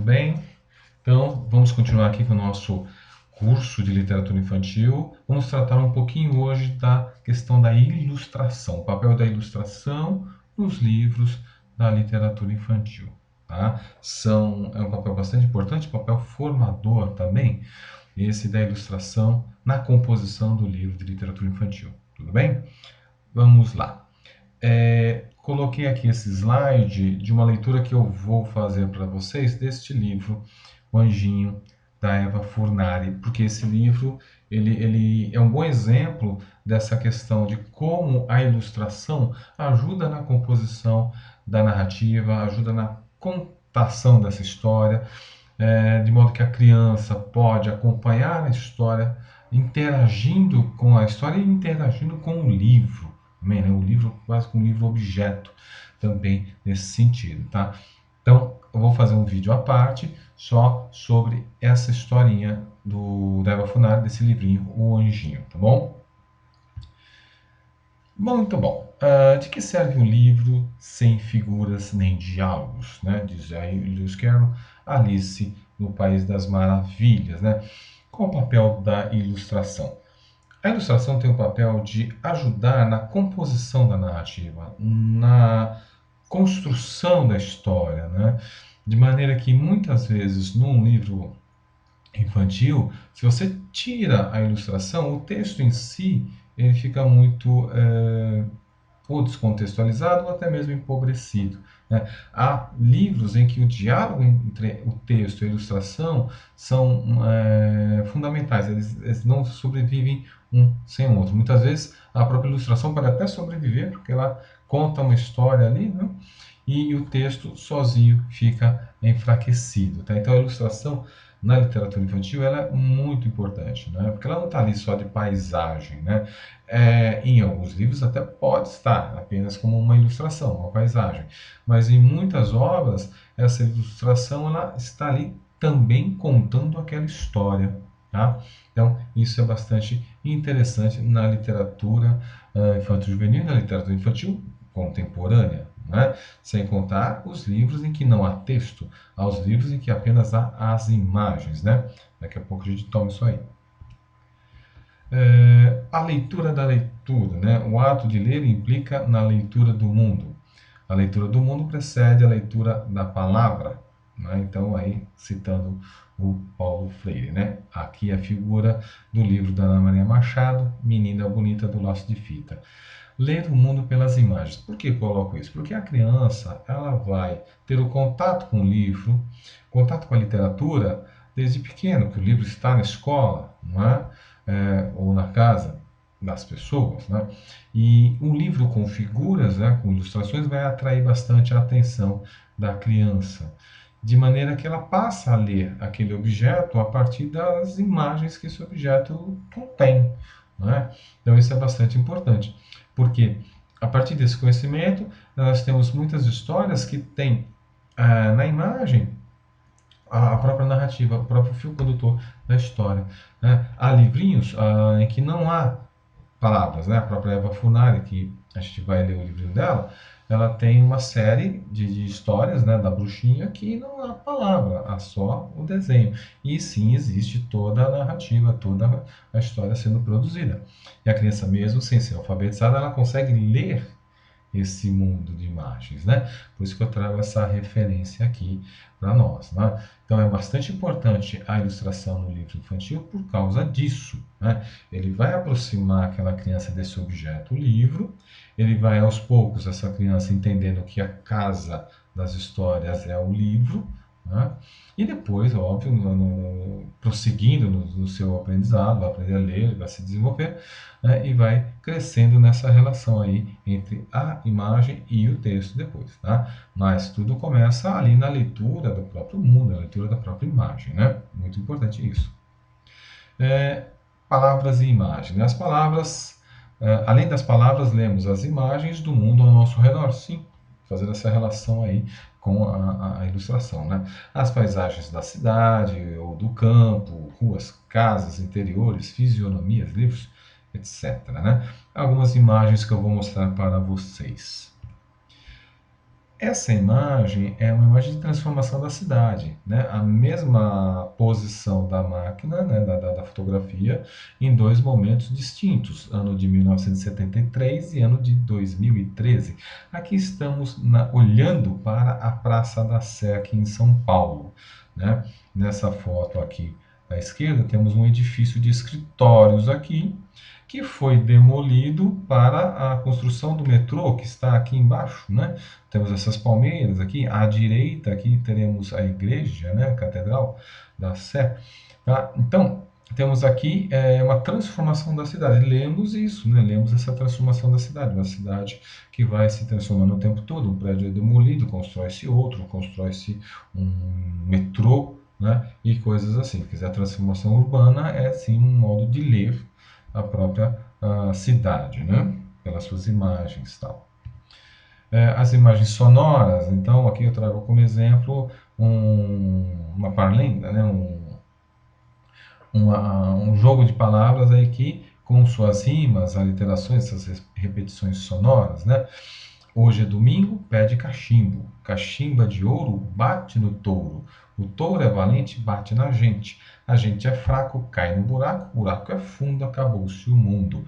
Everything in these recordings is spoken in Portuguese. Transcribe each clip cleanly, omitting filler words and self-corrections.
bem? Então, vamos continuar aqui com o nosso curso de literatura infantil. Vamos tratar um pouquinho hoje da questão da ilustração, o papel da ilustração nos livros da literatura infantil. Tá? É um papel bastante importante, papel formador também, esse da ilustração na composição do livro de literatura infantil. Tudo bem? Vamos lá. Coloquei aqui esse slide de uma leitura que eu vou fazer para vocês deste livro, O Anjinho, da Eva Furnari, porque esse livro ele é um bom exemplo dessa questão de como a ilustração ajuda na composição da narrativa, ajuda na contação dessa história, de modo que a criança pode acompanhar a história, interagindo com a história e interagindo com o livro. Também, né? O livro quase como um livro objeto também nesse sentido, tá? Então, eu vou fazer um vídeo à parte só sobre essa historinha da Eva Funari, desse livrinho, O Anjinho, tá bom? Muito bom. De que serve um livro sem figuras nem diálogos, né? Diz aí Lewis Carroll, Alice no País das Maravilhas, né? Qual o papel da ilustração? A ilustração tem o papel de ajudar na composição da narrativa, na construção da história, né? De maneira que muitas vezes num livro infantil, se você tira a ilustração, o texto em si ele fica muito ou descontextualizado ou até mesmo empobrecido, né? Há livros em que o diálogo entre o texto e a ilustração são fundamentais, eles não sobrevivem um sem o outro. Muitas vezes a própria ilustração pode até sobreviver, porque ela conta uma história ali, né? E o texto sozinho fica enfraquecido. Tá? Então a ilustração na literatura infantil ela é muito importante, né? Porque ela não está ali só de paisagem, né? Em alguns livros até pode estar apenas como uma ilustração, uma paisagem, mas em muitas obras essa ilustração ela está ali também contando aquela história. Tá? Então isso é bastante interessante na literatura infanto-juvenil, na literatura infantil contemporânea. Né? Sem contar os livros em que não há texto, aos livros em que apenas há as imagens. Né? Daqui a pouco a gente toma isso aí. A leitura da leitura, né? O ato de ler implica na leitura do mundo. A leitura do mundo precede a leitura da palavra. Né? Então, aí, citando o Paulo Freire. Né? Aqui a figura do livro da Ana Maria Machado, Menina Bonita do Laço de Fita. Ler o mundo pelas imagens. Por que coloco isso? Porque a criança ela vai ter o contato com o livro, contato com a literatura desde pequeno, que o livro está na escola, não é? Ou na casa das pessoas, né? E um livro com figuras, né, com ilustrações, vai atrair bastante a atenção da criança, de maneira que ela passa a ler aquele objeto a partir das imagens que esse objeto contém. Né? Então isso é bastante importante, porque a partir desse conhecimento nós temos muitas histórias que têm na imagem a própria narrativa, o próprio fio condutor da história. Né? Há livrinhos em que não há palavras, né? A própria Eva Funari, que a gente vai ler o livrinho dela, ela tem uma série de histórias, né, da bruxinha que não há palavra, há só o desenho. E sim, existe toda a narrativa, toda a história sendo produzida. E a criança, mesmo sem ser alfabetizada, ela consegue ler esse mundo de imagens, né? Por isso que eu trago essa referência aqui para nós, né? Então é bastante importante a ilustração no livro infantil por causa disso, né? Ele vai aproximar aquela criança desse objeto, o livro, ele vai aos poucos essa criança entendendo que a casa das histórias é o livro, né? E depois, óbvio, prosseguindo no seu aprendizado, vai aprender a ler, vai se desenvolver, né? E vai crescendo nessa relação aí entre a imagem e o texto depois, tá? Mas tudo começa ali na leitura do próprio mundo, na leitura da própria imagem, né? Muito importante isso. Palavras e imagens. As palavras, além das palavras, lemos as imagens do mundo ao nosso redor, sim, fazendo essa relação aí com a ilustração, né? As paisagens da cidade ou do campo, ruas, casas, interiores, fisionomias, livros, etc. Né? Algumas imagens que eu vou mostrar para vocês. Essa imagem é uma imagem de transformação da cidade, né? A mesma posição da máquina, né, da fotografia, em dois momentos distintos, ano de 1973 e ano de 2013. Aqui estamos olhando para a Praça da Sé, aqui em São Paulo, né? Nessa foto aqui à esquerda, temos um edifício de escritórios aqui, que foi demolido para a construção do metrô, que está aqui embaixo, né? Temos essas palmeiras aqui, à direita aqui teremos a igreja, né? A Catedral da Sé. Tá? Então, temos aqui uma transformação da cidade. Lemos isso, né? Lemos essa transformação da cidade, uma cidade que vai se transformando o tempo todo. Um prédio é demolido, constrói-se outro, constrói-se um metrô, né? E coisas assim. Quer dizer, a transformação urbana é sim um modo de ler a própria cidade, né? Pelas suas imagens, tal. As imagens sonoras, então aqui eu trago como exemplo uma parlenda, né? Um jogo de palavras aí que com suas rimas, aliterações, essas repetições sonoras, né? Hoje é domingo, pede cachimbo. Cachimba de ouro, bate no touro. O touro é valente, bate na gente. A gente é fraco, cai no buraco. O buraco é fundo, acabou-se o mundo.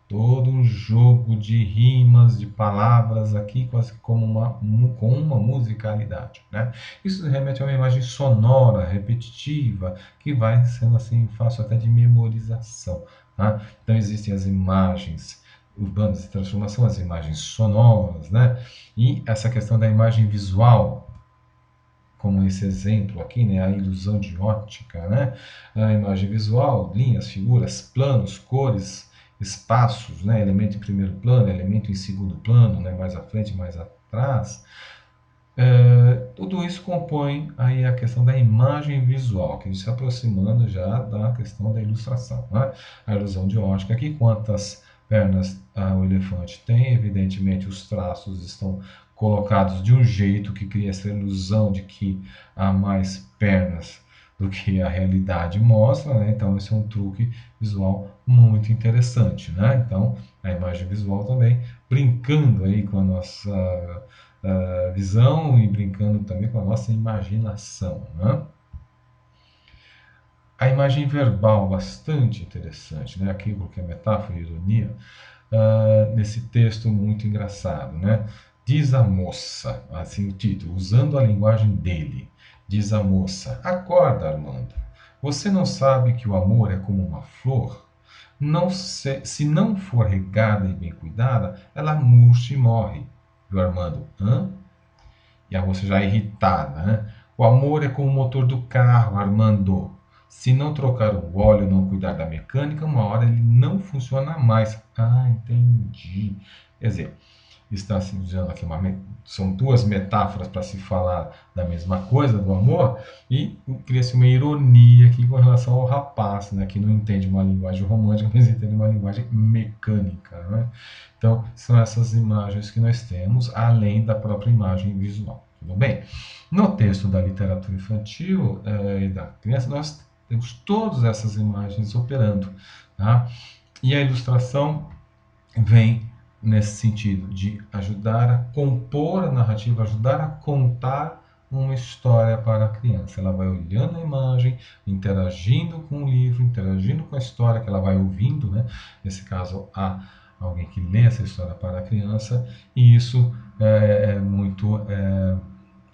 Todo um jogo de rimas, de palavras aqui, quase como com uma musicalidade, né? Isso remete a uma imagem sonora, repetitiva, que vai sendo assim, fácil até de memorização, tá? Então existem as imagens urbanas de transformação, as imagens sonoras, né? E essa questão da imagem visual, como esse exemplo aqui, né? A ilusão de ótica, né? A imagem visual, linhas, figuras, planos, cores, espaços, né? Elemento em primeiro plano, elemento em segundo plano, né? Mais à frente, mais atrás. Tudo isso compõe aí a questão da imagem visual, que a gente se aproximando já da questão da ilustração, né? A ilusão de ótica aqui, quantas pernas o elefante tem, evidentemente os traços estão colocados de um jeito que cria essa ilusão de que há mais pernas do que a realidade mostra, né? Então esse é um truque visual muito interessante, né? Então a imagem visual também brincando aí com a nossa visão e brincando também com a nossa imaginação, né? A imagem verbal, bastante interessante, né? Aquilo que é metáfora e ironia, nesse texto muito engraçado, né? Diz a moça, assim o título, usando a linguagem dele, diz a moça: acorda, Armando, você não sabe que o amor é como uma flor? Não se não for regada e bem cuidada, ela murcha e morre. E o Armando: hã? E a moça já irritada, né? O amor é como o motor do carro, Armando. Se não trocar o óleo, não cuidar da mecânica, uma hora ele não funciona mais. Ah, entendi. Quer dizer, está se dizendo aqui são duas metáforas para se falar da mesma coisa, do amor, e cria-se uma ironia aqui com relação ao rapaz, né, que não entende uma linguagem romântica, mas entende uma linguagem mecânica, né? Então, são essas imagens que nós temos, além da própria imagem visual. Tudo bem? No texto da literatura infantil e da criança, nós temos todas essas imagens operando, tá? E a ilustração vem nesse sentido de ajudar a compor a narrativa, ajudar a contar uma história para a criança. Ela vai olhando a imagem, interagindo com o livro, interagindo com a história que ela vai ouvindo, né? Nesse caso, há alguém que lê essa história para a criança, e isso é muito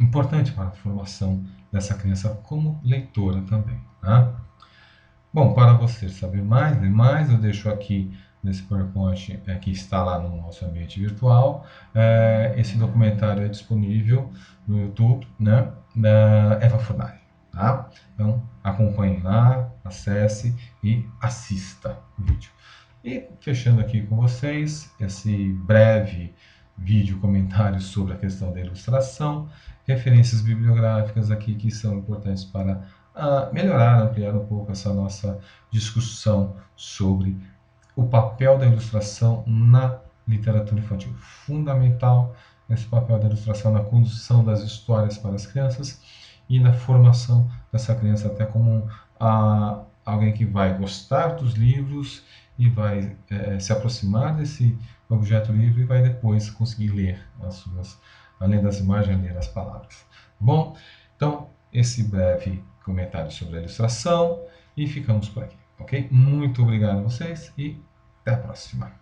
importante para a formação dessa criança como leitora também, tá? Bom, para você saber mais, ler mais, eu deixo aqui nesse PowerPoint que está lá no nosso ambiente virtual. Esse documentário é disponível no YouTube, né, da Eva Fornari, tá? Então, acompanhe lá, acesse e assista o vídeo. E fechando aqui com vocês, esse breve vídeo comentário sobre a questão da ilustração, referências bibliográficas aqui que são importantes para melhorar, ampliar um pouco essa nossa discussão sobre o papel da ilustração na literatura infantil. Fundamental esse papel da ilustração na condução das histórias para as crianças e na formação dessa criança até como alguém que vai gostar dos livros e vai se aproximar desse objeto livre e vai depois conseguir ler as suas além das imagens, ler as palavras. Bom, então, esse breve comentário sobre a ilustração e ficamos por aqui, ok? Muito obrigado a vocês e até a próxima.